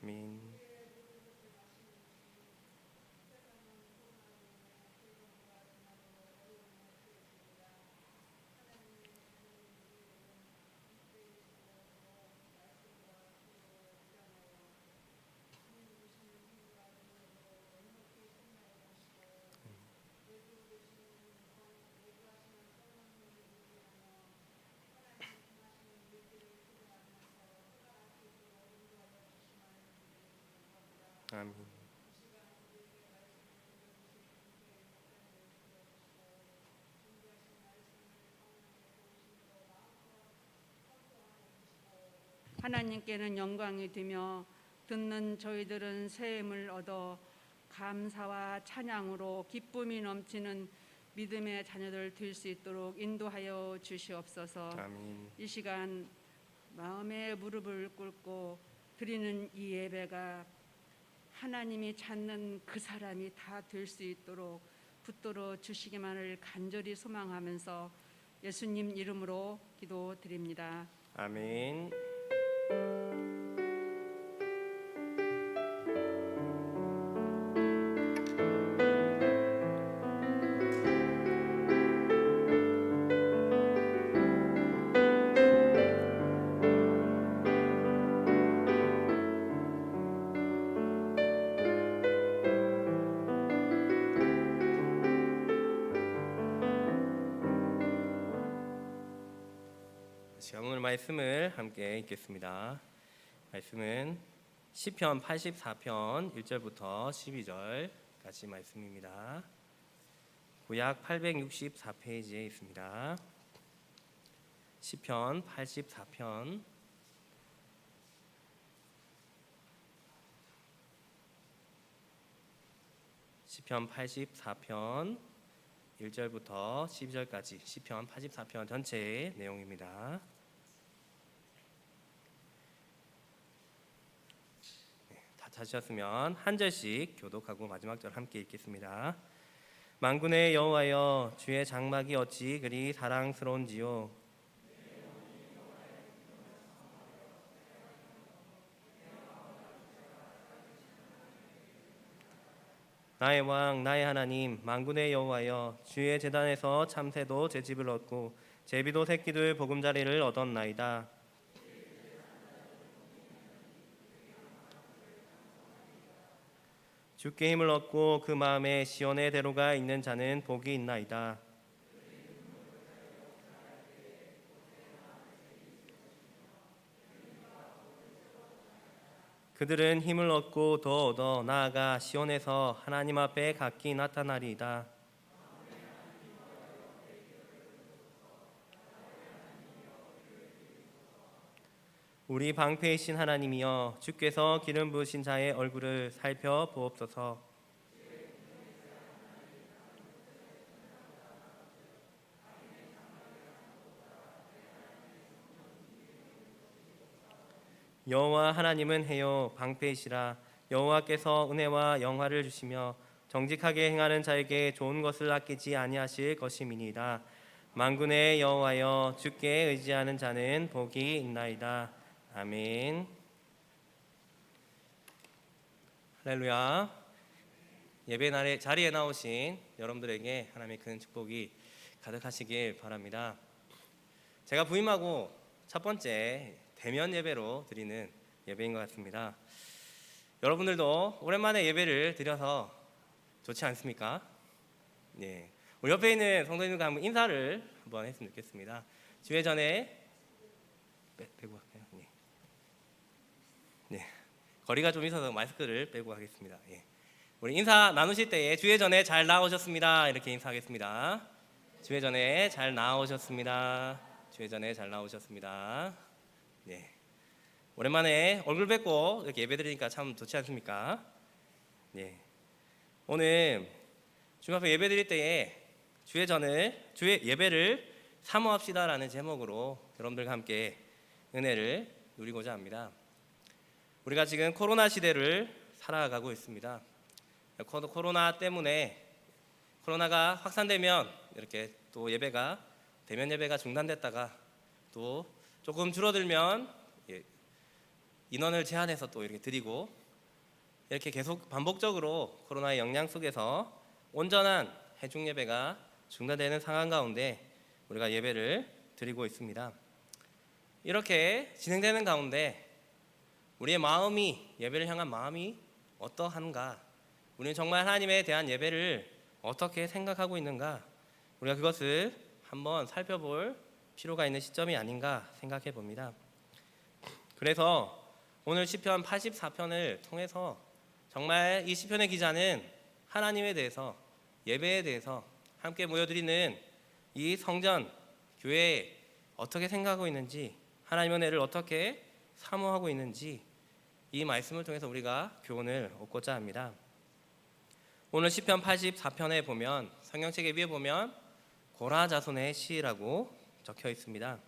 아멘. 아멘. 하나님께는 영광이 되며 듣는 저희들은 새 힘을 얻어 감사와 찬양으로 기쁨이 넘치는 믿음의 자녀들 될 수 있도록 인도하여 주시옵소서. 아멘. 이 시간 마음의 무릎을 꿇고 드리는 이 예배가 하나님이 찾는 그 사람이 다 될 수 있도록 붙들어 주시기만을 간절히 소망하면서 예수님 이름으로 기도드립니다. 아멘. 오늘 말씀을 함께 읽겠습니다. 말씀은 시편 84편 1절부터 12절까지 말씀입니다. 구약 864페이지에 있습니다. 시편 84편 1절부터 12절까지 시편 84편 전체의 내용입니다. 다 찾으셨으면 한 절씩 교독하고 마지막 절 함께 읽겠습니다. 만군의 여호와여, 주의 장막이 어찌 그리 사랑스러운지요. 나의 왕, 나의 하나님, 만군의 여호와여, 주의 제단에서 참새도 제 집을 얻고 제비도 새끼들 보금자리를 얻었나이다. 주께 힘을 얻고 그 마음에 시온의 대로가 있는 자는 복이 있나이다. 그들은 힘을 얻고 더 얻어 나아가 시온에서 하나님 앞에 각기 나타나리이다. 우리 방패이신 하나님이여, 주께서 기름 부으신 자의 얼굴을 살펴보옵소서. 여호와 하나님은 해요 방패이시라. 여호와께서 은혜와 영화를 주시며 정직하게 행하는 자에게 좋은 것을 아끼지 아니하실 것임이니이다. 만군의 여호와여, 주께 의지하는 자는 복이 있나이다. 아멘. 할렐루야. 예배 날에 자리에 나오신 여러분들에게 하나님의 큰 축복이 가득하시길 바랍니다. 제가 부임하고 첫 번째 대면 예배로 드리는 예배인 것 같습니다. 여러분들도 오랜만에 예배를 드려서 좋지 않습니까? 네. 우리 옆에 있는 성도님과 한번 인사를 한번 했으면 좋겠습니다. 주회 전에 빼고 할까요? 네. 네. 거리가 좀 있어서 마스크를 빼고 하겠습니다. 예. 우리 인사 나누실 때에 주회 전에 잘 나오셨습니다. 이렇게 인사하겠습니다. 주회 전에 잘 나오셨습니다. 주회 전에 잘 나오셨습니다. 네. 오랜만에 얼굴 뵙고 이렇게 예배드리니까 참 좋지 않습니까? 네. 오늘 주님 앞에 예배드릴 때에 주의 예배를 사모합시다라는 제목으로 여러분들과 함께 은혜를 누리고자 합니다. 우리가 지금 코로나 시대를 살아가고 있습니다. 코로나 때문에 코로나가 확산되면 이렇게 또 대면 예배가 중단됐다가 또 조금 줄어들면 인원을 제한해서 또 이렇게 드리고 이렇게 계속 반복적으로 코로나의 영향 속에서 온전한 해중 예배가 중단되는 상황 가운데 우리가 예배를 드리고 있습니다. 이렇게 진행되는 가운데 우리의 마음이 예배를 향한 마음이 어떠한가? 우리는 정말 하나님에 대한 예배를 어떻게 생각하고 있는가? 우리가 그것을 한번 살펴볼 필요가 있는 시점이 아닌가 생각해 봅니다. 그래서 오늘 시편 84편을 통해서 정말 이 시편의 기자는 하나님에 대해서 예배에 대해서 함께 모여드리는 이 성전 교회에 어떻게 생각하고 있는지 하나님의 은혜를 어떻게 사모하고 있는지 이 말씀을 통해서 우리가 교훈을 얻고자 합니다. 오늘 시편 84편에 보면 성경책에 위에 보면 고라 자손의 시라고 적혀 있습니다.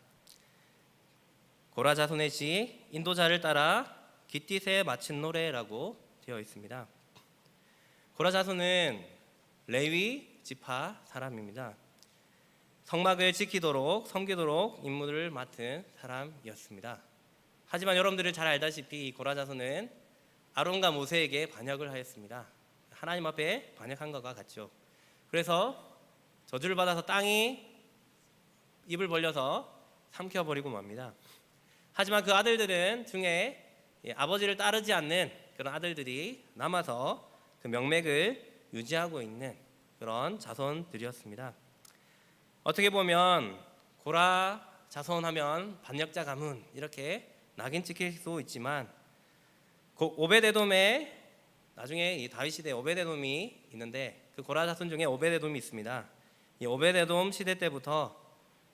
고라 자손의 시 인도자를 따라 깃딧에 마친 노래라고 되어 있습니다. 고라 자손은 레위 지파 사람입니다. 성막을 지키도록 섬기도록 임무를 맡은 사람이었습니다. 하지만 여러분들이 잘 알다시피 이 고라 자손은 아론과 모세에게 반역을 하였습니다. 하나님 앞에 반역한 것과 같죠. 그래서 저주를 받아서 땅이 입을 벌려서 삼켜버리고 맙니다. 하지만 그 아들들은 중에 아버지를 따르지 않는 그런 아들들이 남아서 그 명맥을 유지하고 있는 그런 자손들이었습니다. 어떻게 보면 고라 자손하면 반역자 가문 이렇게 낙인 찍힐 수 있지만 오베데돔에 나중에 이 다윗 시대에 오베데돔이 있는데 그 고라 자손 중에 오베데돔이 있습니다. 이 오베데돔 시대 때부터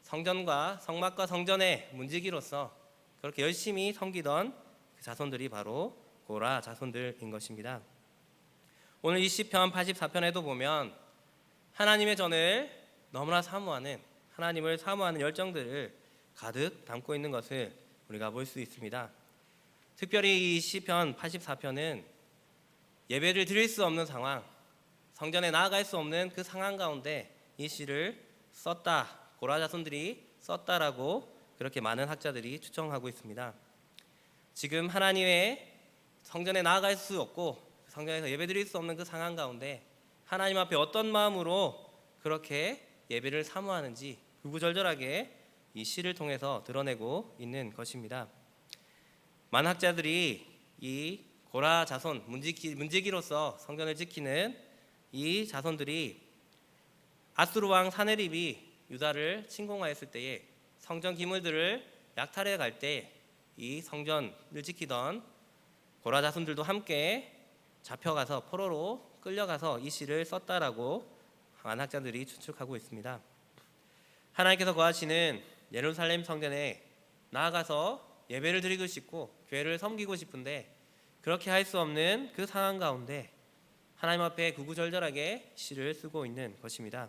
성전과 성막과 성전의 문지기로서 그렇게 열심히 섬기던 그 자손들이 바로 고라 자손들인 것입니다. 오늘 이 시편 84편에도 보면 하나님의 전을 너무나 사모하는 하나님을 사모하는 열정들을 가득 담고 있는 것을 우리가 볼 수 있습니다. 특별히 이 시편 84편은 예배를 드릴 수 없는 상황, 성전에 나아갈 수 없는 그 상황 가운데 이 시를 썼다, 고라 자손들이 썼다라고 그렇게 많은 학자들이 추정하고 있습니다. 지금 하나님의 성전에 나아갈 수 없고 성전에서 예배드릴 수 없는 그 상황 가운데 하나님 앞에 어떤 마음으로 그렇게 예배를 사모하는지 구구절절하게 이 시를 통해서 드러내고 있는 것입니다. 많은 학자들이 이 고라 자손 문지기로서 성전을 지키는 이 자손들이 아수르 왕 사네립이 유다를 침공하였을 때에 성전 기물들을 약탈해 갈 때 이 성전을 지키던 고라 자손들도 함께 잡혀가서 포로로 끌려가서 이 시를 썼다라고 많은 학자들이 추측하고 있습니다. 하나님께서 거하시는 예루살렘 성전에 나아가서 예배를 드리고 싶고 교회를 섬기고 싶은데 그렇게 할 수 없는 그 상황 가운데 하나님 앞에 구구절절하게 시를 쓰고 있는 것입니다.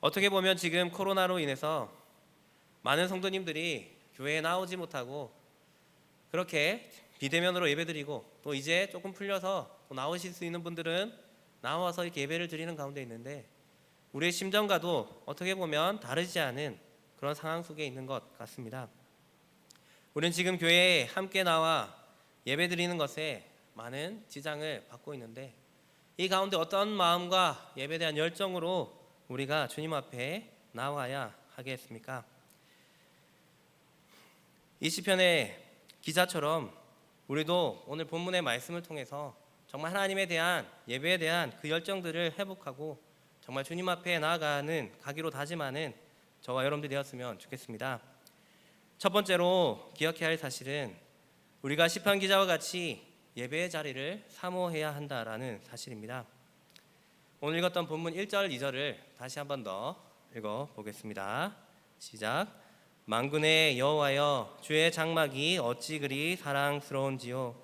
어떻게 보면 지금 코로나로 인해서 많은 성도님들이 교회에 나오지 못하고 그렇게 비대면으로 예배드리고 또 이제 조금 풀려서 또 나오실 수 있는 분들은 나와서 이렇게 예배를 드리는 가운데 있는데 우리의 심정과도 어떻게 보면 다르지 않은 그런 상황 속에 있는 것 같습니다. 우리는 지금 교회에 함께 나와 예배드리는 것에 많은 지장을 받고 있는데 이 가운데 어떤 마음과 예배에 대한 열정으로 우리가 주님 앞에 나와야 하겠습니까? 이 시편의 기자처럼 우리도 오늘 본문의 말씀을 통해서 정말 하나님에 대한 예배에 대한 그 열정들을 회복하고 정말 주님 앞에 가기로 다짐하는 저와 여러분들이 되었으면 좋겠습니다. 첫 번째로 기억해야 할 사실은 우리가 시편 기자와 같이 예배의 자리를 사모해야 한다라는 사실입니다. 오늘 읽었던 본문 1절 2절을 다시 한 번 더 읽어보겠습니다. 시작. 만군의 여호와여 주의 장막이 어찌 그리 사랑스러운지요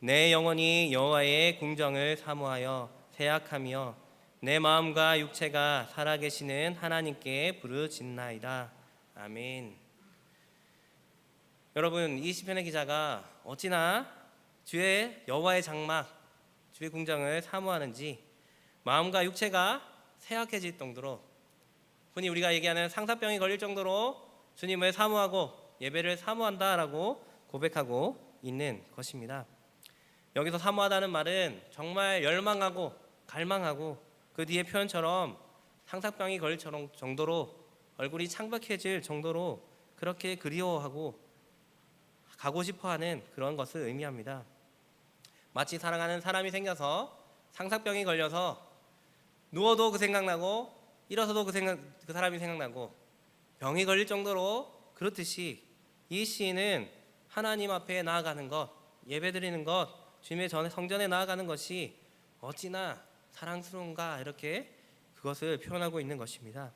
내 영혼이 여호와의 궁정을 사모하여 새약하며 내 마음과 육체가 살아계시는 하나님께 부르짖나이다. 아멘. 여러분 이 시편의 기자가 어찌나 주의 여호와의 장막 주의 궁정을 사모하는지 마음과 육체가 새약해질 정도로 흔히 우리가 얘기하는 상사병이 걸릴 정도로 주님을 사모하고 예배를 사모한다라고 고백하고 있는 것입니다. 여기서 사모하다는 말은 정말 열망하고 갈망하고 그 뒤에 표현처럼 상사병이 걸릴 정도로 얼굴이 창백해질 정도로 그렇게 그리워하고 가고 싶어하는 그런 것을 의미합니다. 마치 사랑하는 사람이 생겨서 상사병이 걸려서 누워도 그 생각나고 일어서도 그 사람이 생각나고 병이 걸릴 정도로 그렇듯이 이 시인은 하나님 앞에 나아가는 것, 예배드리는 것, 주님의 성전에 나아가는 것이 어찌나 사랑스러운가 이렇게 그것을 표현하고 있는 것입니다.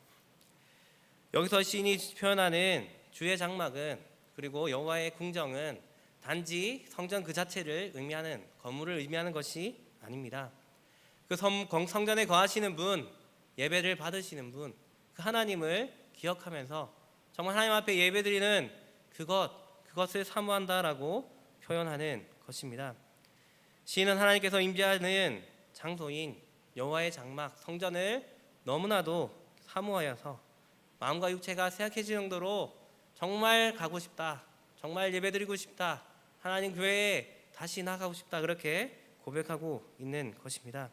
여기서 시인이 표현하는 주의 장막은 그리고 여호와의 궁정은 단지 성전 그 자체를 의미하는 건물을 의미하는 것이 아닙니다. 그 성전에 거하시는 분, 예배를 받으시는 분, 그 하나님을 기억하면서 정말 하나님 앞에 예배드리는 그것을 사모한다라고 표현하는 것입니다. 시인은 하나님께서 임재하는 장소인 여호와의 장막, 성전을 너무나도 사모하여서 마음과 육체가 쇠약해질 정도로 정말 가고 싶다, 정말 예배드리고 싶다, 하나님 교회에 다시 나가고 싶다 그렇게 고백하고 있는 것입니다.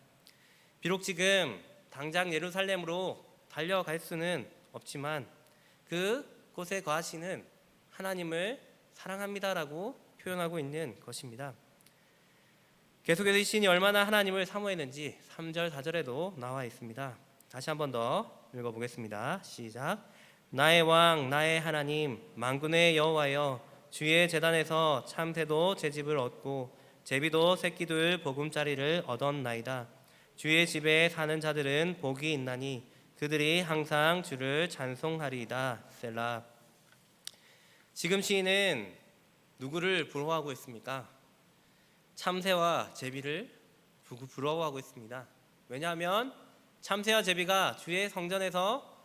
비록 지금 당장 예루살렘으로 달려갈 수는 없지만 그곳에 거하시는 하나님을 사랑합니다라고 표현하고 있는 것입니다. 계속해서 이 시인이 얼마나 하나님을 사모했는지 3절 4절에도 나와 있습니다. 다시 한 번 더 읽어보겠습니다. 시작. 나의 왕 나의 하나님 만군의 여호와여 주의 제단에서 참새도 제 집을 얻고 제비도 새끼들 보금자리를 얻었나이다. 주의 집에 사는 자들은 복이 있나니 그들이 항상 주를 찬송하리이다. 셀라. 지금 시인은 누구를 부러워하고 있습니까? 참새와 제비를 부러워하고 있습니다. 왜냐하면 참새와 제비가 주의 성전에서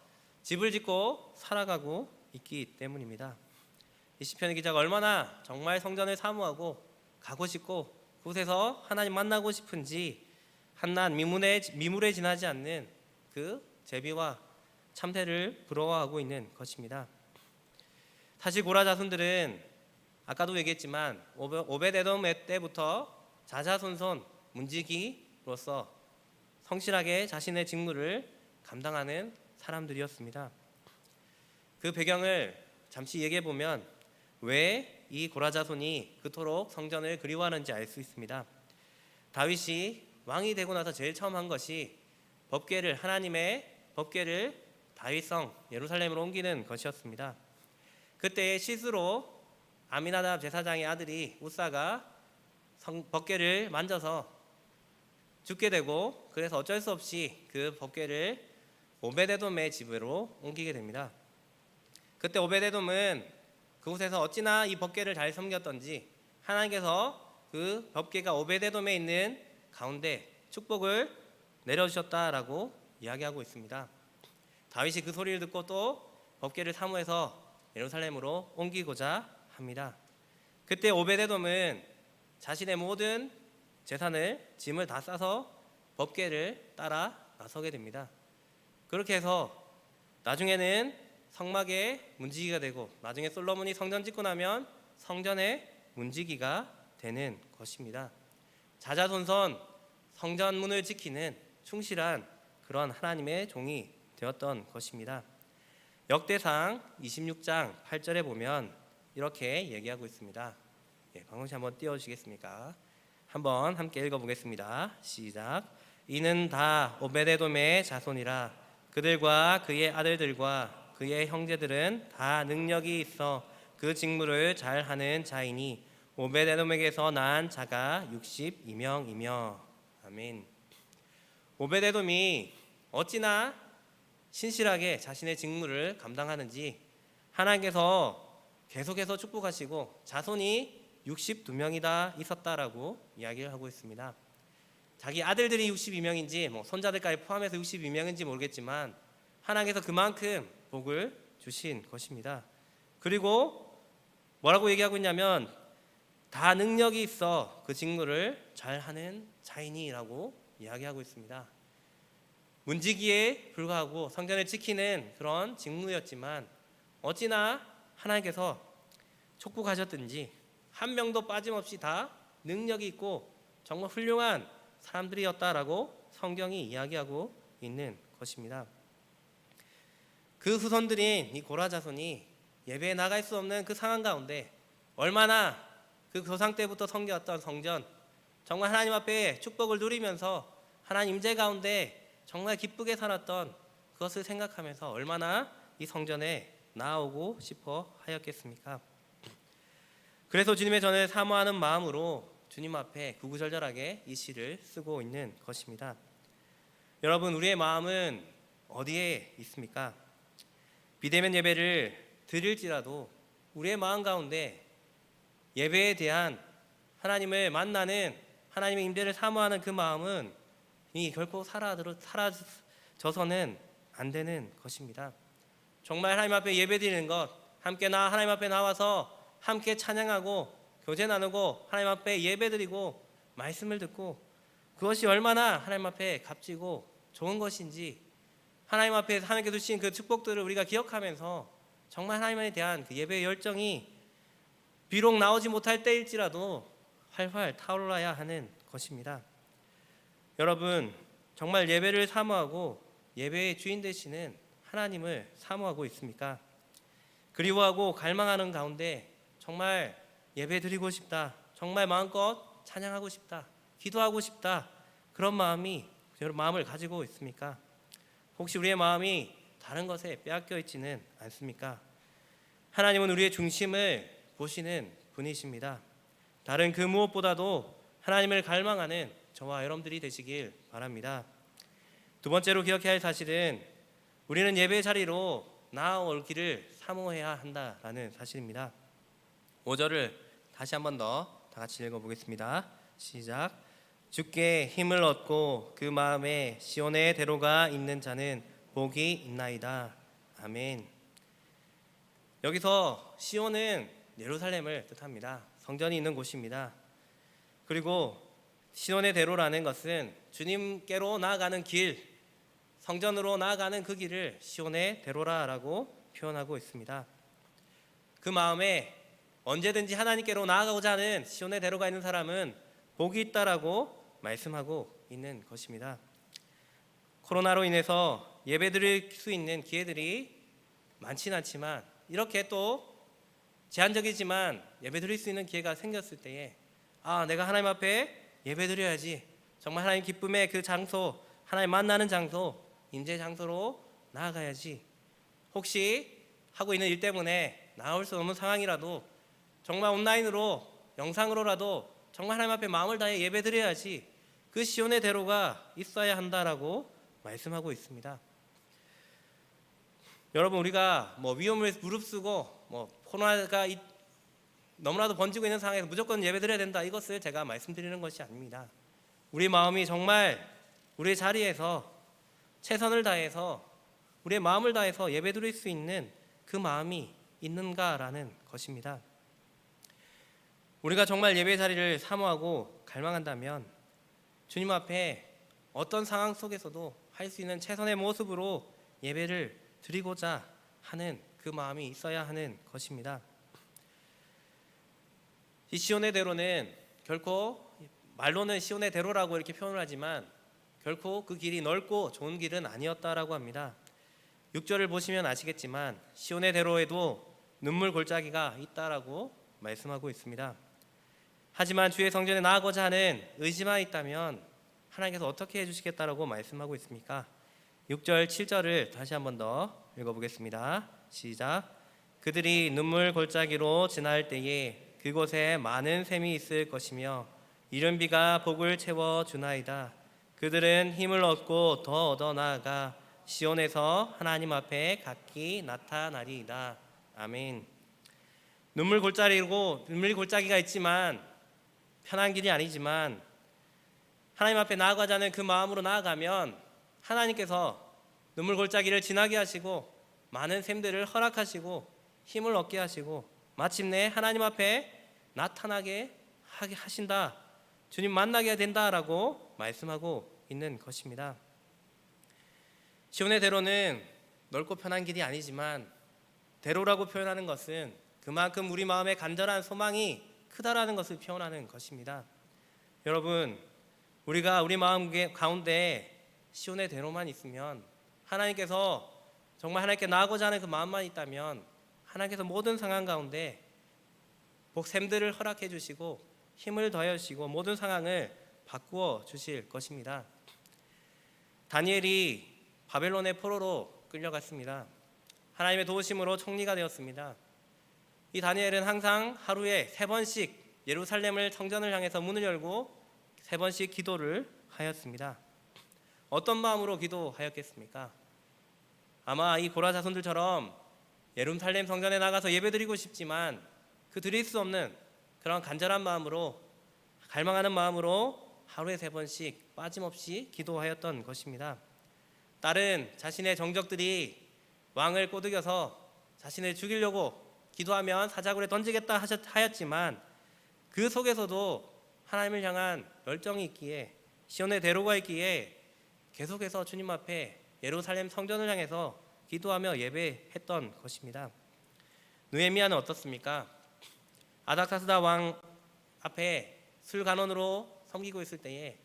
집을 짓고 살아가고 있기 때문입니다. 이 시편의 기자가 얼마나 정말 성전을 사모하고 가고 싶고 그곳에서 하나님 만나고 싶은지 한낱 미물에 지나지 않는 그 제비와 참새를 부러워하고 있는 것입니다. 사실 고라 자손들은 아까도 얘기했지만 오벳에돔 때부터 자자손손 문지기로서 성실하게 자신의 직무를 감당하는 사람들이었습니다. 그 배경을 잠시 얘기해 보면 왜 이 고라 자손이 그토록 성전을 그리워하는지 알 수 있습니다. 다윗이 왕이 되고 나서 제일 처음 한 것이 하나님의 법궤를 다윗성 예루살렘으로 옮기는 것이었습니다. 그때 실수로 아미나답 제사장의 아들이 우사가 법궤를 만져서 죽게 되고 그래서 어쩔 수 없이 그 법궤를 오벳에돔의 집으로 옮기게 됩니다. 그때 오벳에돔은 그곳에서 어찌나 이 법궤를 잘 섬겼던지 하나님께서 그 법궤가 오벳에돔에 있는 가운데 축복을 내려주셨다라고 이야기하고 있습니다. 다윗이 그 소리를 듣고 또 법궤를 사모해서 예루살렘으로 옮기고자 합니다. 그때 오벳에돔은 자신의 모든 재산을 짐을 다 싸서 법궤를 따라 나서게 됩니다. 그렇게 해서 나중에는 성막의 문지기가 되고 나중에 솔로몬이 성전 짓고 나면 성전의 문지기가 되는 것입니다. 자자손손 성전문을 지키는 충실한 그런 하나님의 종이 되었던 것입니다. 역대상 26장 8절에 보면 이렇게 얘기하고 있습니다. 방송시 한번 띄워주시겠습니까? 한번 함께 읽어보겠습니다. 시작. 이는 다 오벳에돔의 자손이라 그들과 그의 아들들과 그의 형제들은 다 능력이 있어 그 직무를 잘하는 자이니 오벳에돔에게서 난 자가 62명이며 아멘. 오벳에돔이 어찌나 신실하게 자신의 직무를 감당하는지 하나님께서 계속해서 축복하시고 자손이 62명이다 있었다라고 이야기를 하고 있습니다. 자기 아들들이 62명인지 손자들까지 포함해서 62명인지 모르겠지만 하나님께서 그만큼 복을 주신 것입니다. 그리고 뭐라고 얘기하고 있냐면 다 능력이 있어 그 직무를 잘하는 자이니라고 이야기하고 있습니다. 문지기에 불과하고 성전을 지키는 그런 직무였지만 어찌나 하나님께서 축복하셨든지 한 명도 빠짐없이 다 능력이 있고 정말 훌륭한 사람들이었다라고 성경이 이야기하고 있는 것입니다. 그 후손들인 이 고라 자손이 예배에 나갈 수 없는 그 상황 가운데 얼마나 그 조상 때부터 섬겼던 성전, 정말 하나님 앞에 축복을 누리면서 하나님 임재 가운데 정말 기쁘게 살았던 그것을 생각하면서 얼마나 이 성전에 나아오고 싶어 하였겠습니까? 그래서 주님의 전을 사모하는 마음으로 주님 앞에 구구절절하게 이 시를 쓰고 있는 것입니다. 여러분, 우리의 마음은 어디에 있습니까? 비대면 예배를 드릴지라도 우리의 마음 가운데 예배에 대한 하나님을 만나는 하나님의 임재를 사모하는 그 마음은 이 결코 사라져서는 안 되는 것입니다. 정말 하나님 앞에 예배드리는 것, 함께 하나님 앞에 나와서 함께 찬양하고 교제 나누고 하나님 앞에 예배드리고 말씀을 듣고 그것이 얼마나 하나님 앞에 값지고 좋은 것인지 하나님 앞에 하나님께 주신 그 축복들을 우리가 기억하면서 정말 하나님에 대한 그 예배의 열정이 비록 나오지 못할 때일지라도 활활 타올라야 하는 것입니다. 여러분, 정말 예배를 사모하고 예배의 주인 되시는 하나님을 사모하고 있습니까? 그리워하고 갈망하는 가운데 정말 예배 드리고 싶다, 정말 마음껏 찬양하고 싶다, 기도하고 싶다, 그런 마음을 가지고 있습니까? 혹시 우리의 마음이 다른 것에 빼앗겨 있지는 않습니까? 하나님은 우리의 중심을 보시는 분이십니다. 다른 그 무엇보다도 하나님을 갈망하는 저와 여러분들이 되시길 바랍니다. 두 번째로 기억해야 할 사실은 우리는 예배 자리로 나아오기를 사모해야 한다라는 사실입니다. 5절을 다시 한 번 더 다 같이 읽어보겠습니다. 시작. 주께 힘을 얻고 그 마음에 시온의 대로가 있는 자는 복이 있나이다. 아멘. 여기서 시온은 예루살렘을 뜻합니다. 성전이 있는 곳입니다. 그리고 시온의 대로라는 것은 주님께로 나아가는 길, 성전으로 나아가는 그 길을 시온의 대로라라고 표현하고 있습니다. 그 마음에 언제든지 하나님께로 나아가고자 하는 시온의 대로가 있는 사람은 복이 있다라고 말씀하고 있는 것입니다. 코로나로 인해서 예배드릴 수 있는 기회들이 많지는 않지만 이렇게 또 제한적이지만 예배드릴 수 있는 기회가 생겼을 때에 내가 하나님 앞에 예배드려야지, 정말 하나님 기쁨의 그 장소, 하나님 만나는 장소, 임재 장소로 나아가야지, 혹시 하고 있는 일 때문에 나올 수 없는 상황이라도 정말 온라인으로 영상으로라도 정말 하나님 앞에 마음을 다해 예배드려야지, 그 시온의 대로가 있어야 한다라고 말씀하고 있습니다. 여러분, 우리가 위험을 무릅쓰고 코로나가 너무나도 번지고 있는 상황에서 무조건 예배드려야 된다, 이것을 제가 말씀드리는 것이 아닙니다. 우리 마음이 정말 우리의 자리에서 최선을 다해서 우리의 마음을 다해서 예배드릴 수 있는 그 마음이 있는가라는 것입니다. 우리가 정말 예배 자리를 사모하고 갈망한다면 주님 앞에 어떤 상황 속에서도 할 수 있는 최선의 모습으로 예배를 드리고자 하는 그 마음이 있어야 하는 것입니다. 이 시온의 대로는 결코 말로는 시온의 대로라고 이렇게 표현을 하지만 결코 그 길이 넓고 좋은 길은 아니었다라고 합니다. 6절을 보시면 아시겠지만 시온의 대로에도 눈물 골짜기가 있다라고 말씀하고 있습니다. 하지만 주의 성전에 나아가고자 하는 의지만 있다면 하나님께서 어떻게 해주시겠다라고 말씀하고 있습니까? 6절 7절을 다시 한 번 더 읽어보겠습니다. 시작. 그들이 눈물 골짜기로 지날 때에 그곳에 많은 샘이 있을 것이며 이른 비가 복을 채워주나이다. 그들은 힘을 얻고 더 얻어 나아가 시온에서 하나님 앞에 각기 나타나리이다. 아멘. 눈물 골짜기가 있지만 편한 길이 아니지만 하나님 앞에 나아가자는 그 마음으로 나아가면 하나님께서 눈물 골짜기를 지나게 하시고 많은 샘들을 허락하시고 힘을 얻게 하시고 마침내 하나님 앞에 나타나게 하신다, 주님 만나게 된다라고 말씀하고 있는 것입니다. 시온의 대로는 넓고 편한 길이 아니지만 대로라고 표현하는 것은 그만큼 우리 마음에 간절한 소망이 크다라는 것을 표현하는 것입니다. 여러분, 우리가 우리 마음 가운데 시온의 대로만 있으면, 하나님께서 정말 하나님께 나아가고자 하는 그 마음만 있다면, 하나님께서 모든 상황 가운데 복샘들을 허락해 주시고 힘을 더해 주시고 모든 상황을 바꾸어 주실 것입니다. 다니엘이 바벨론의 포로로 끌려갔습니다. 하나님의 도우심으로 총리가 되었습니다. 이 다니엘은 항상 하루에 3번씩 예루살렘을 성전을 향해서 문을 열고 3번씩 기도를 하였습니다. 어떤 마음으로 기도하였겠습니까? 아마 이 고라 자손들처럼 예루살렘 성전에 나가서 예배드리고 싶지만 그 드릴 수 없는 그런 간절한 마음으로, 갈망하는 마음으로 하루에 3번씩 빠짐없이 기도하였던 것입니다. 다른 자신의 정적들이 왕을 꼬드겨서 자신을 죽이려고 기도하면 사자굴에 던지겠다 하였지만, 그 속에서도 하나님을 향한 열정이 있기에, 시온의 대로가 있기에 계속해서 주님 앞에 예루살렘 성전을 향해서 기도하며 예배했던 것입니다. 느헤미야는 어떻습니까? 아닥사스다 왕 앞에 술간원으로 섬기고 있을 때에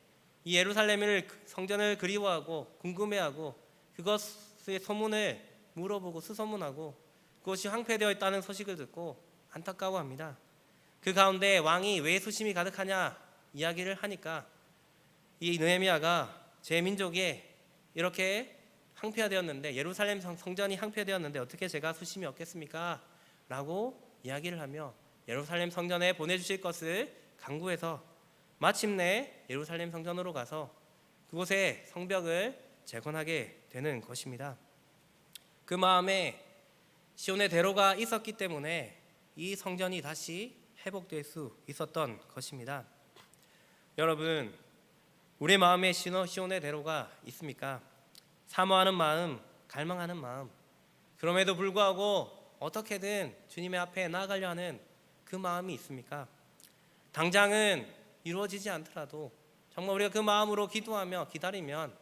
이 예루살렘을, 성전을 그리워하고 궁금해하고 그것의 소문을 물어보고 수소문하고 그것이 황폐되어 있다는 소식을 듣고 안타까워합니다. 그 가운데 왕이 왜 수심이 가득하냐 이야기를 하니까 이 느헤미야가 제 민족에 이렇게 황폐화되었는데, 예루살렘 성전이 황폐되었는데 어떻게 제가 수심이 없겠습니까? 라고 이야기를 하며 예루살렘 성전에 보내주실 것을 간구해서 마침내 예루살렘 성전으로 가서 그곳에 성벽을 재건하게 되는 것입니다. 그 마음에 시온의 대로가 있었기 때문에 이 성전이 다시 회복될 수 있었던 것입니다. 여러분, 우리 마음에 시온의 대로가 있습니까? 사모하는 마음, 갈망하는 마음, 그럼에도 불구하고 어떻게든 주님의 앞에 나아가려 하는 그 마음이 있습니까? 당장은 이루어지지 않더라도 정말 우리가 그 마음으로 기도하며 기다리면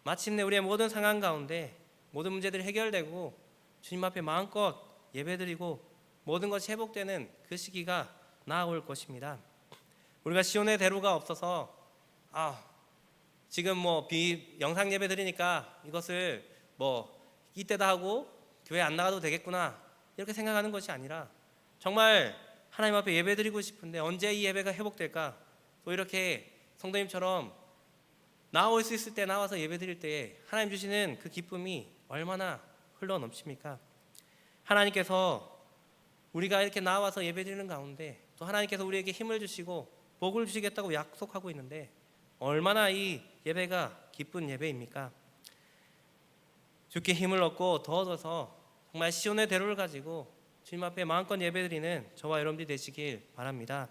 마침내 우리의 모든 상황 가운데 모든 문제들이 해결되고 주님 앞에 마음껏 예배드리고 모든 것이 회복되는 그 시기가 나아올 것입니다. 우리가 시온의 대로가 없어서 지금 영상 예배 드리니까 이것을 이때다 하고 교회 안 나가도 되겠구나 이렇게 생각하는 것이 아니라, 정말 하나님 앞에 예배 드리고 싶은데 언제 이 예배가 회복될까, 또 이렇게 성도님처럼 나올 수 있을 때 나와서 예배 드릴 때에 하나님 주시는 그 기쁨이 얼마나 흘러 넘칩니까? 하나님께서 우리가 이렇게 나와서 예배 드리는 가운데 또 하나님께서 우리에게 힘을 주시고 복을 주시겠다고 약속하고 있는데 얼마나 이 예배가 기쁜 예배입니까? 주께 힘을 얻고 더 얻어서 정말 시온의 대로를 가지고 주님 앞에 마음껏 예배드리는 저와 여러분들이 되시길 바랍니다.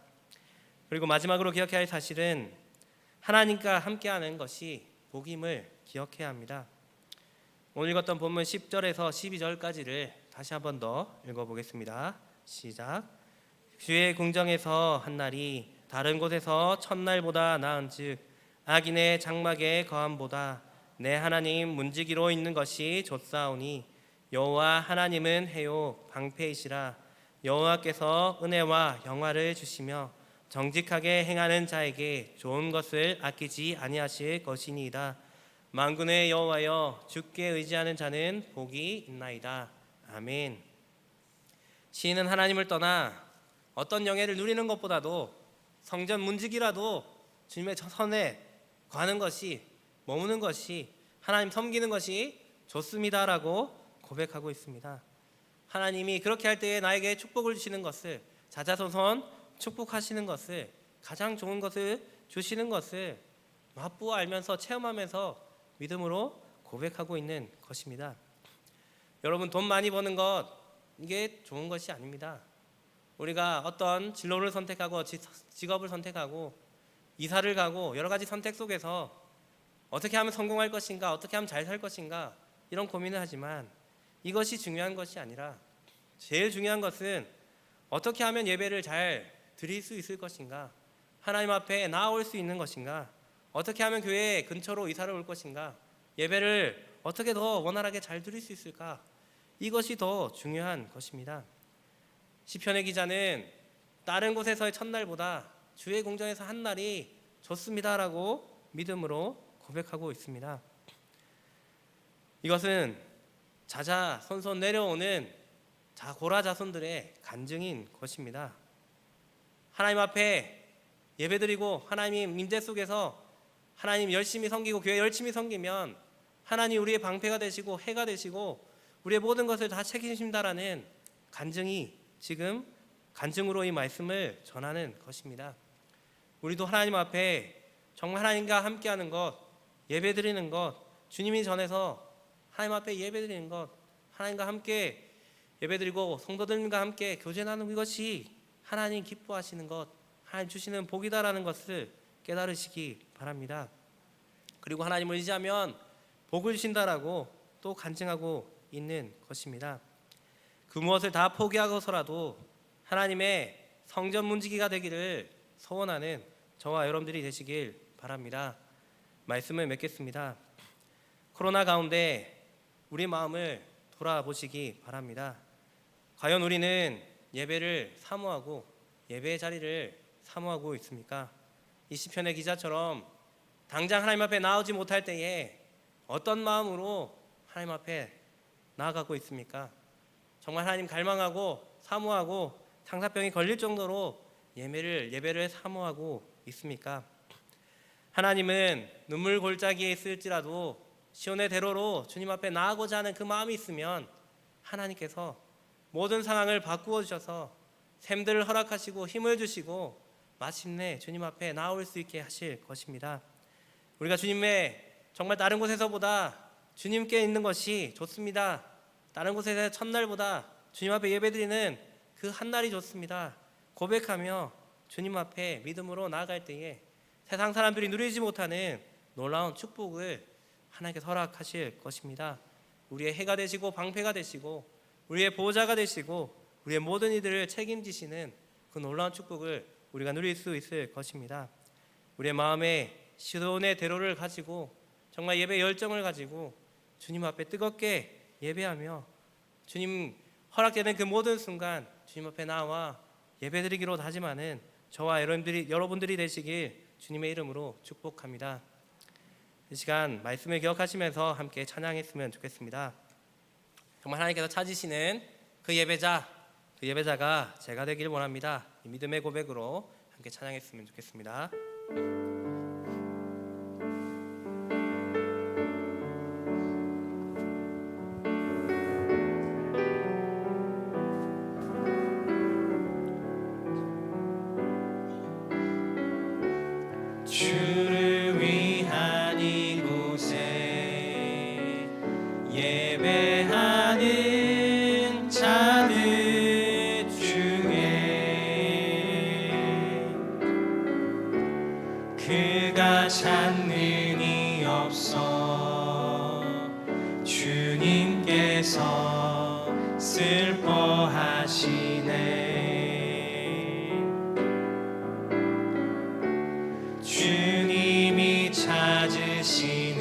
그리고 마지막으로 기억해야 할 사실은 하나님과 함께하는 것이 복임을 기억해야 합니다. 오늘 읽었던 본문 10절에서 12절까지를 다시 한 번 더 읽어보겠습니다. 시작. 주의 궁정에서 한 날이 다른 곳에서 첫날보다 나은즉 악인의 장막의 거함보다 내 하나님 문지기로 있는 것이 좋사오니 여호와 하나님은 해요 방패이시라. 여호와께서 은혜와 영화를 주시며 정직하게 행하는 자에게 좋은 것을 아끼지 아니하실 것이니이다. 만군의 여호와여, 주께 의지하는 자는 복이 있나이다. 아멘. 시인은 하나님을 떠나 어떤 영예를 누리는 것보다도 성전 문지기라도 주님의 선에 거하는 것이, 머무는 것이, 하나님 섬기는 것이 좋습니다라고 고백하고 있습니다. 하나님이 그렇게 할 때에 나에게 축복을 주시는 것을, 자자손손 축복하시는 것을, 가장 좋은 것을 주시는 것을 맛보아 알면서 체험하면서 믿음으로 고백하고 있는 것입니다. 여러분, 돈 많이 버는 것, 이게 좋은 것이 아닙니다. 우리가 어떤 진로를 선택하고 직업을 선택하고 이사를 가고 여러 가지 선택 속에서 어떻게 하면 성공할 것인가, 어떻게 하면 잘 살 것인가 이런 고민을 하지만 이것이 중요한 것이 아니라 제일 중요한 것은 어떻게 하면 예배를 잘 드릴 수 있을 것인가, 하나님 앞에 나아올 수 있는 것인가, 어떻게 하면 교회 근처로 이사를 올 것인가, 예배를 어떻게 더 원활하게 잘 드릴 수 있을까, 이것이 더 중요한 것입니다. 시편의 기자는 다른 곳에서의 첫날보다 주의 궁전에서 한 날이 좋습니다라고 믿음으로 고백하고 있습니다. 이것은 자자손손 내려오는 고라 자손들의 간증인 것입니다. 하나님 앞에 예배드리고 하나님 임재 속에서 하나님 열심히 섬기고 교회 열심히 섬기면 하나님 우리의 방패가 되시고 해가 되시고 우리의 모든 것을 다 책임진다라는 간증이 지금 간증으로 이 말씀을 전하는 것입니다. 우리도 하나님 앞에 정말 하나님과 함께하는 것, 예배드리는 것, 주님이 전해서 하나님 앞에 예배드리는 것, 하나님과 함께 예배드리고 성도들과 함께 교제 나누는 이것이 하나님 기뻐하시는 것, 하나님 주시는 복이다라는 것을 깨달으시기 바랍니다. 그리고 하나님을 의지하면 복을 주신다라고 또 간증하고 있는 것입니다. 그 무엇을 다 포기하고서라도 하나님의 성전 문지기가 되기를 소원하는 저와 여러분들이 되시길 바랍니다. 말씀을 맺겠습니다. 코로나 가운데 우리 마음을 돌아보시기 바랍니다. 과연 우리는 예배를 사모하고 예배의 자리를 사모하고 있습니까? 이 시편의 기자처럼 당장 하나님 앞에 나오지 못할 때에 어떤 마음으로 하나님 앞에 나아가고 있습니까? 정말 하나님 갈망하고 사모하고 상사병이 걸릴 정도로 예배를 사모하고 있습니까? 하나님은 눈물 골짜기에 있을지라도 시온의 대로로 주님 앞에 나아가고자 하는 그 마음이 있으면 하나님께서 모든 상황을 바꾸어 주셔서 샘들을 허락하시고 힘을 주시고 마침내 주님 앞에 나올 수 있게 하실 것입니다. 우리가 주님의 정말 다른 곳에서보다 주님께 있는 것이 좋습니다. 다른 곳에서 첫날보다 주님 앞에 예배드리는 그 한 날이 좋습니다. 고백하며 주님 앞에 믿음으로 나아갈 때에 세상 사람들이 누리지 못하는 놀라운 축복을 하나님께서 허락하실 것입니다. 우리의 해가 되시고 방패가 되시고 우리의 보호자가 되시고 우리의 모든 이들을 책임지시는 그 놀라운 축복을 우리가 누릴 수 있을 것입니다. 우리의 마음에 시온의 대로를 가지고 정말 예배 열정을 가지고 주님 앞에 뜨겁게 예배하며 주님 허락되는 그 모든 순간 주님 앞에 나와 예배드리기로 다짐하는 저와 여러분들이 되시길 주님의 이름으로 축복합니다. 이 시간 말씀을 기억하시면서 함께 찬양했으면 좋겠습니다. 정말 하나님께서 찾으시는 그 예배자가 제가 되길 원합니다. 이 믿음의 고백으로 함께 찬양했으면 좋겠습니다. 주를 위한 이곳에 예배하는 자들 중에 그가 찾는 이 없어 주님께서 슬퍼하시네. 주님이 찾으시는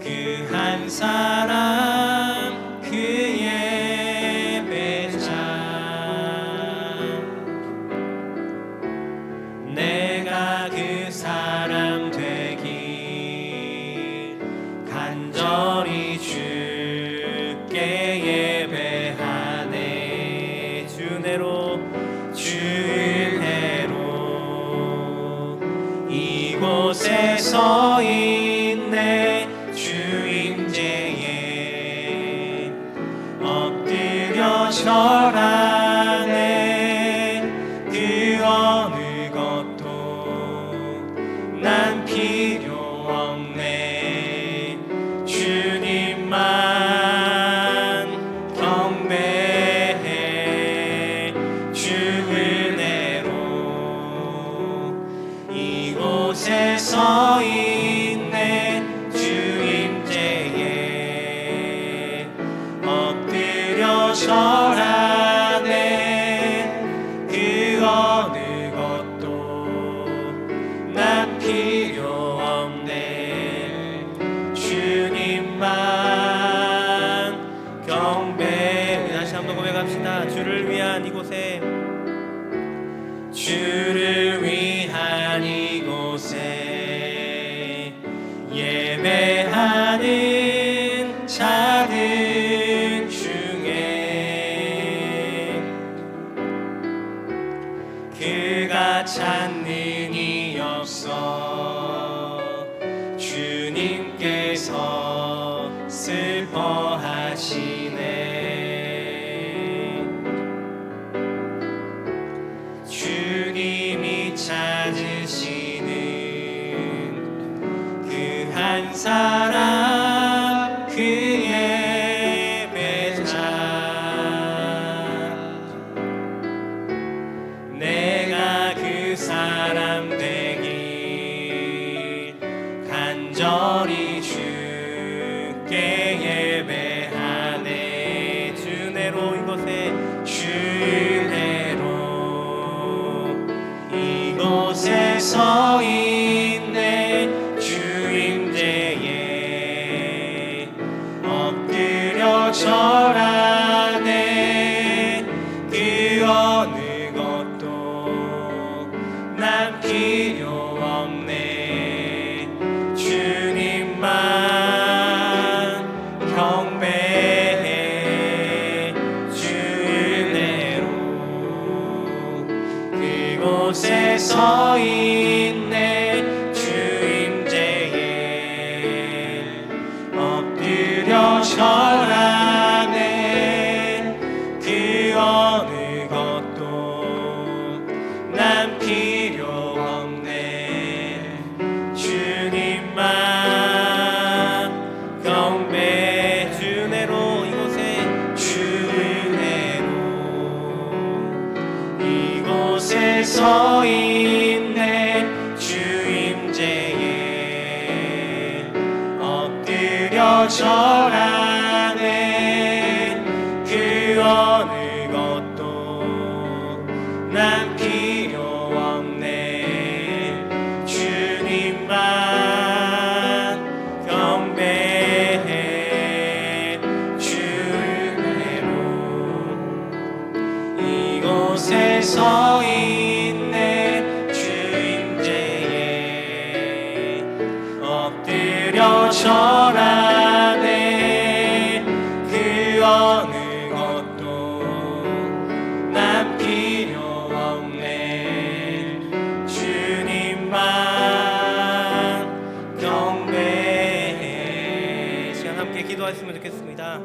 그 한 사람 그 예배자 내가 그 사람 되길 간절히 주께 예배하네. 주내로 이곳에 서 있네. 주임제에 엎드려 절하네. 그 어느 것도 난 필요 없네. 주님만 경배해. 주 은혜로 이곳에 서 있네. 주임제에 엎드려 절하네. 그 어느 것도 난 필요 없네. 주님만 경배. 다시 한번 고백합시다. 주를 위한 이곳에 주를 위한 이곳에 예배하는 자들 중에 그가 찾는 이 없어 주님께서 슬퍼하시네. 주님이 찾으시는 그 한 사람 그 예배자 내가 그 사람 되길 간절히 주께 예배하네. 주내로 이곳에 주내로 이곳에 서 있네. 주임제에 엎드려 절하네. 그 어느 것도 난 필요 없네. 주님만 경배해. 주내로 그곳에 서 있네. 주임제에 엎드려 절하네. 그 어느 것도 난 필요 없네. 주님만 경배. 주내로 이곳에 주내로 이곳에 서 있네. 주임제에 엎드려 절하네. 그 어느 것도 난 필요 없네. 주님만 경배해. 주내로 이곳에 서 있네. 주임제에 엎드려 절하네. 그 어느 것도 난 필요 없네. 주님만 경배해. 시간 함께 기도했으면 좋겠습니다.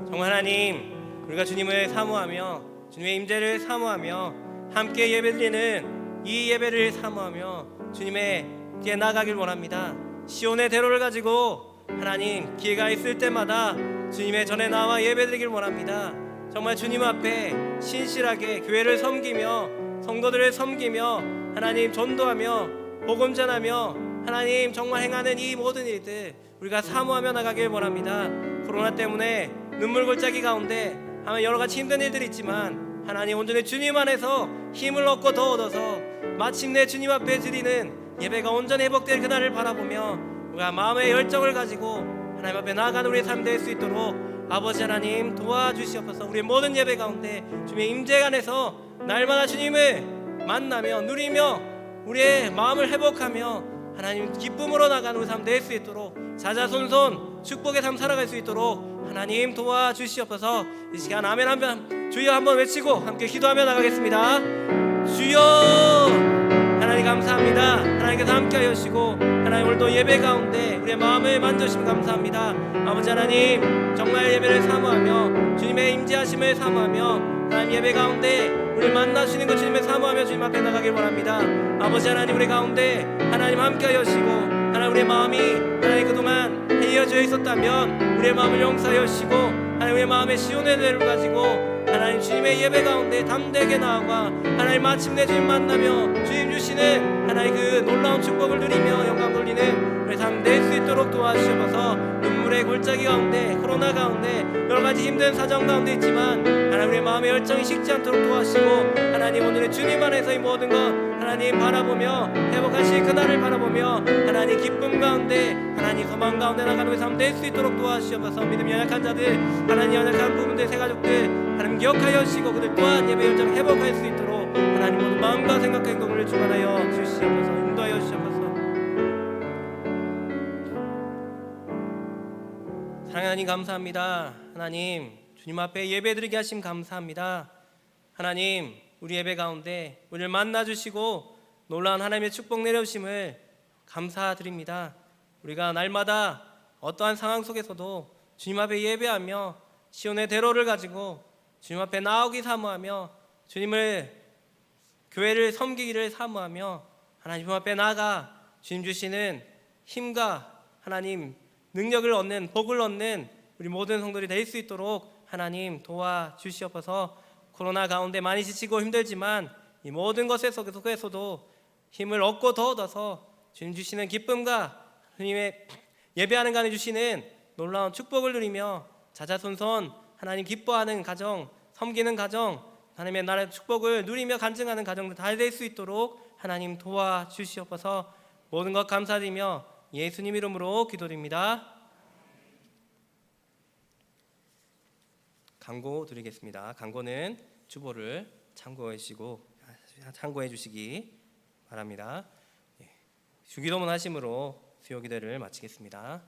정말 하나님, 우리가 주님을 사모하며 주님의 임재를 사모하며 함께 예배드리는 이 예배를 사모하며 주님의 뒤에 나가길 원합니다. 시온의 대로를 가지고 하나님 기회가 있을 때마다 주님의 전에 나와 예배드리길 원합니다. 정말 주님 앞에 신실하게 교회를 섬기며 성도들을 섬기며 하나님 전도하며 복음 전하며 하나님 정말 행하는 이 모든 일들 우리가 사모하며 나가길 원합니다. 코로나 때문에 눈물 골짜기 가운데 하면 여러 가지 힘든 일들이 있지만 하나님 온전히 주님 안에서 힘을 얻고 더 얻어서 마침내 주님 앞에 드리는 예배가 온전히 회복될 그날을 바라보며 우리가 마음의 열정을 가지고 하나님 앞에 나아가는 우리의 삶 될 수 있도록 아버지 하나님 도와주시옵소서. 우리의 모든 예배 가운데 주님의 임재 안에서 날마다 주님을 만나며 누리며 우리의 마음을 회복하며 하나님 기쁨으로 나가는 우리 삶 될 수 있도록 자자손손 축복의 삶 살아갈 수 있도록 하나님 도와주시옵소서. 이 시간 아멘 한번 주여 한번 외치고 함께 기도하며 나가겠습니다. 주여 하나님 감사합니다. 하나님께서 함께하여 주시고 하나님 오늘도 예배 가운데 우리의 마음을 만져주시면 감사합니다. 아버지 하나님 정말 예배를 사모하며 주님의 임재하심을 사모하며 하나님 예배 가운데 우리를 만나주시는 것 주님을 사모하며 주님 앞에 나가길 원합니다. 아버지 하나님 우리 가운데 하나님 함께하여 주시고 하나님 우리의 마음이 하나님 그동안 헤어져 있었다면 우리의 마음을 용서하여 주시고 하나님 우리의 마음에 시온의 대를 가지고 하나님 주님의 예배 가운데 담대하게 나아가 하나님 마침내 주님 만나며 주님 주시는 하나님 그 놀라운 축복을 누리며 영광 돌리는 우리 삶 될 수 있도록 도와주셔서 눈물의 골짜기 가운데 코로나 가운데 여러 가지 힘든 사정 가운데 있지만 하나님 우리의 마음의 열정이 식지 않도록 도와주시고 하나님 오늘의 주님 안에서 이 모든 것 하나님 바라보며 회복하실 그날을 바라보며 하나님 기쁨 가운데 하나님 소망 가운데 나가는 우리 삶 될 수 있도록 도와주셔서 믿음이 연약한 자들 하나님 연약한 부분들 새 가족들 하나님 기억하여 주시고 그들 또한 예배 열정 회복할 수 있도록 하나님 모든 마음과 생각과 행동을 주관하여 주시옵소서. 인도하여 주시옵소서. 사랑하는 하나님 감사합니다. 하나님 주님 앞에 예배드리게 하심 감사합니다. 하나님 우리 예배 가운데 우리를 만나주시고 놀라운 하나님의 축복 내려오심을 감사드립니다. 우리가 날마다 어떠한 상황 속에서도 주님 앞에 예배하며 시온의 대로를 가지고 주님 앞에 나오기 사모하며 주님을 교회를 섬기기를 사모하며 하나님 앞에 나아가 주님 주시는 힘과 하나님 능력을 얻는 복을 얻는 우리 모든 성도들이 될 수 있도록 하나님 도와주시옵소서. 코로나 가운데 많이 지치고 힘들지만 이 모든 것에 속에서도 힘을 얻고 더 얻어서 주님 주시는 기쁨과 주님의 예배하는 간에 주시는 놀라운 축복을 누리며 자자손손 하나님 기뻐하는 가정, 섬기는 가정, 하나님의 나라의 축복을 누리며 간증하는 가정들 다 될 수 있도록 하나님 도와주시옵소서. 모든 것 감사드리며 예수님 이름으로 기도드립니다. 광고 드리겠습니다. 광고는 주보를 참고해 주시기 바랍니다. 주기도문 하심으로 수요 기도를 마치겠습니다.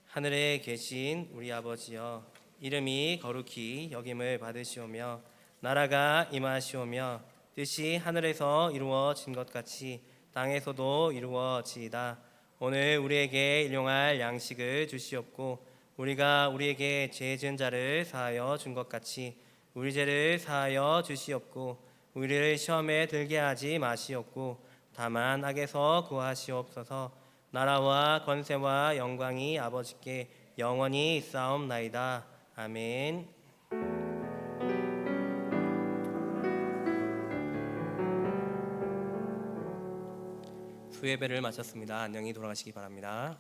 하늘에 계신 우리 아버지여, 이름이 거룩히 여김을 받으시오며 나라가 임하시오며 뜻이 하늘에서 이루어진 것 같이 땅에서도 이루어지이다. 오늘 우리에게 일용할 양식을 주시옵고 우리가 우리에게 죄 지은 자를 사하여 준 것 같이 우리 죄를 사하여 주시옵고 우리를 시험에 들게 하지 마시옵고 다만 악에서 구하시옵소서. 나라와 권세와 영광이 아버지께 영원히 있사옵나이다. 아멘. 수예배를 마쳤습니다. 안녕히 돌아가시기 바랍니다.